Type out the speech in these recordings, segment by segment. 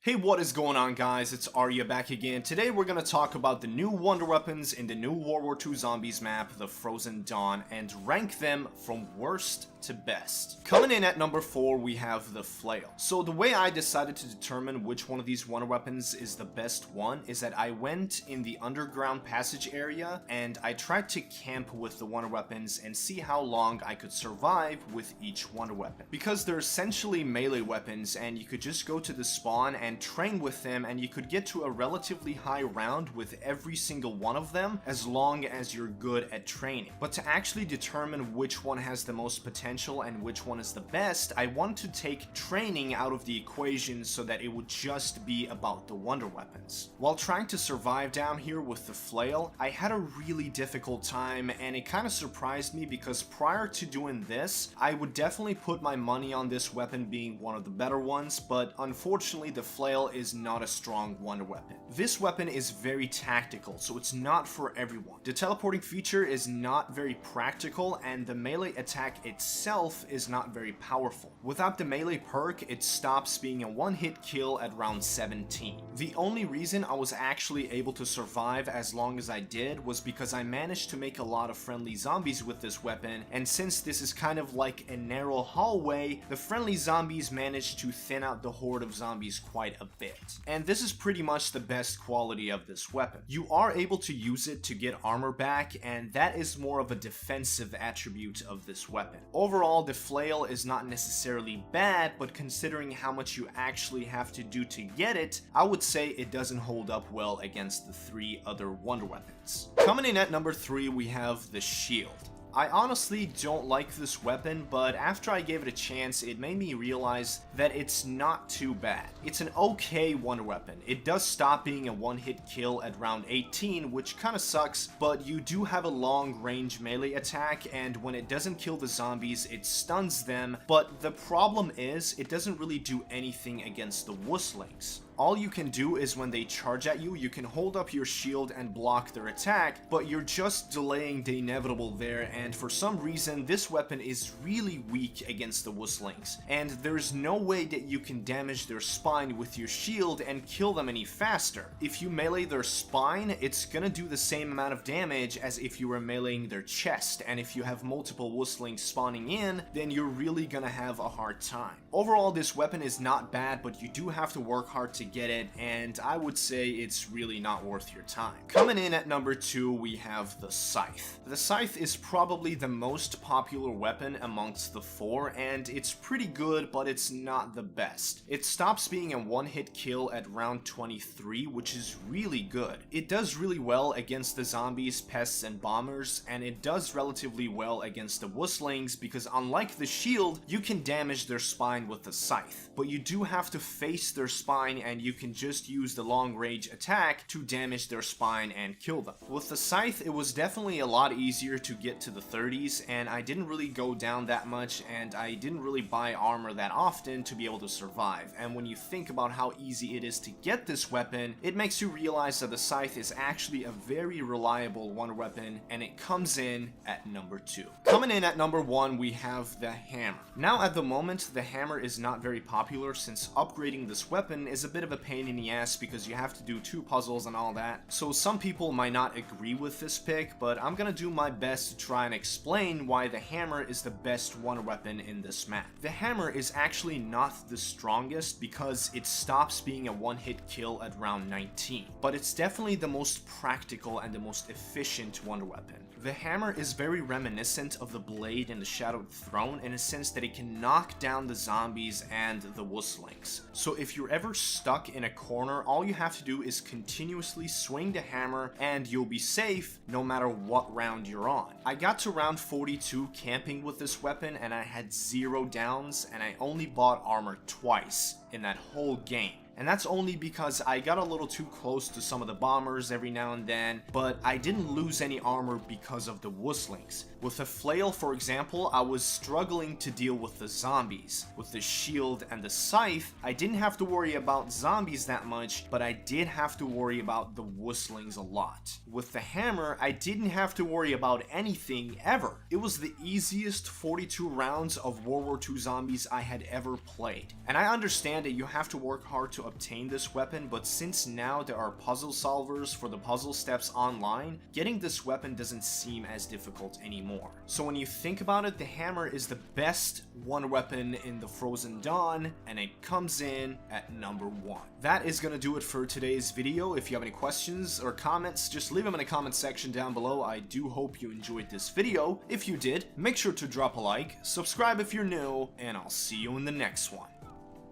Hey, what is going on, guys? It's Arya back again. Today we're gonna talk about the new wonder weapons in the new World War II Zombies map, the Frozen Dawn, and rank them from worst to best. Coming in at number 4, we have the flail. So the way I decided to determine which one of these wonder weapons is the best one is that I went in the underground passage area and I tried to camp with the wonder weapons and see how long I could survive with each wonder weapon. Because they're essentially melee weapons and you could just go to the spawn and train with them, and you could get to a relatively high round with every single one of them as long as you're good at training. But to actually determine which one has the most potential and which one is the best, I want to take training out of the equation so that it would just be about the wonder weapons. While trying to survive down here with the flail, I had a really difficult time, and it kind of surprised me because prior to doing this, I would definitely put my money on this weapon being one of the better ones, but unfortunately the flail is not a strong wonder weapon. This weapon is very tactical, so it's not for everyone. The teleporting feature is not very practical, and the melee attack itself is not very powerful. Without the melee perk, it stops being a one-hit kill at round 17. The only reason I was actually able to survive as long as I did was because I managed to make a lot of friendly zombies with this weapon, and since this is kind of like a narrow hallway, the friendly zombies managed to thin out the horde of zombies quite a bit. And this is pretty much the best quality of this weapon. You are able to use it to get armor back, and that is more of a defensive attribute of this weapon. Overall, the flail is not necessarily bad, but considering how much you actually have to do to get it, I would say it doesn't hold up well against the 3 other wonder weapons. Coming in at number 3, we have the shield. I honestly don't like this weapon, but after I gave it a chance, it made me realize that it's not too bad. It's an okay wonder weapon. It does stop being a one-hit kill at round 18, which kinda sucks, but you do have a long-range melee attack, and when it doesn't kill the zombies, it stuns them, but the problem is, it doesn't really do anything against the wusslings. All you can do is when they charge at you, you can hold up your shield and block their attack, but you're just delaying the inevitable there, and for some reason, this weapon is really weak against the wusslings, and there's no way that you can damage their spine with your shield and kill them any faster. If you melee their spine, it's gonna do the same amount of damage as if you were meleeing their chest, and if you have multiple wusslings spawning in, then you're really gonna have a hard time. Overall, this weapon is not bad, but you do have to work hard to get it, and I would say it's really not worth your time. Coming in at number 2, we have the scythe. The scythe is probably the most popular weapon amongst the 4, and it's pretty good, but it's not the best. It stops being a one-hit kill at round 23, which is really good. It does really well against the zombies, pests, and bombers, and it does relatively well against the wusslings because unlike the shield, you can damage their spine with the scythe, but you do have to face their spine, and you can just use the long range attack to damage their spine and kill them. With the scythe, it was definitely a lot easier to get to the 30s, and I didn't really go down that much, and I didn't really buy armor that often to be able to survive. And when you think about how easy it is to get this weapon, it makes you realize that the scythe is actually a very reliable wonder weapon, and it comes in at number 2. Coming in at number 1, we have the hammer. Now at the moment, the hammer is not very popular since upgrading this weapon is a bit of a pain in the ass because you have to do 2 puzzles and all that. So some people might not agree with this pick, but I'm gonna do my best to try and explain why the hammer is the best wonder weapon in this map. The hammer is actually not the strongest because it stops being a one-hit kill at round 19, but it's definitely the most practical and the most efficient wonder weapon. The hammer is very reminiscent of the blade in the Shadowed Throne in a sense that it can knock down the zombies and the wusslings. So if you're ever stuck in a corner, all you have to do is continuously swing the hammer and you'll be safe no matter what round you're on. I got to round 42 camping with this weapon and I had 0 downs, and I only bought armor twice in that whole game. And that's only because I got a little too close to some of the bombers every now and then, but I didn't lose any armor because of the wusslings. With the flail, for example, I was struggling to deal with the zombies. With the shield and the scythe, I didn't have to worry about zombies that much, but I did have to worry about the wusslings a lot. With the hammer, I didn't have to worry about anything ever. It was the easiest 42 rounds of World War II Zombies I had ever played. And I understand that you have to work hard to obtain this weapon, but since now there are puzzle solvers for the puzzle steps online, getting this weapon doesn't seem as difficult anymore. So when you think about it, the hammer is the best wonder weapon in the Frozen Dawn, and it comes in at number 1. That is gonna do it for today's video. If you have any questions or comments, just leave them in the comment section down below. I do hope you enjoyed this video. If you did, make sure to drop a like, subscribe if you're new, and I'll see you in the next one.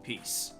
Peace.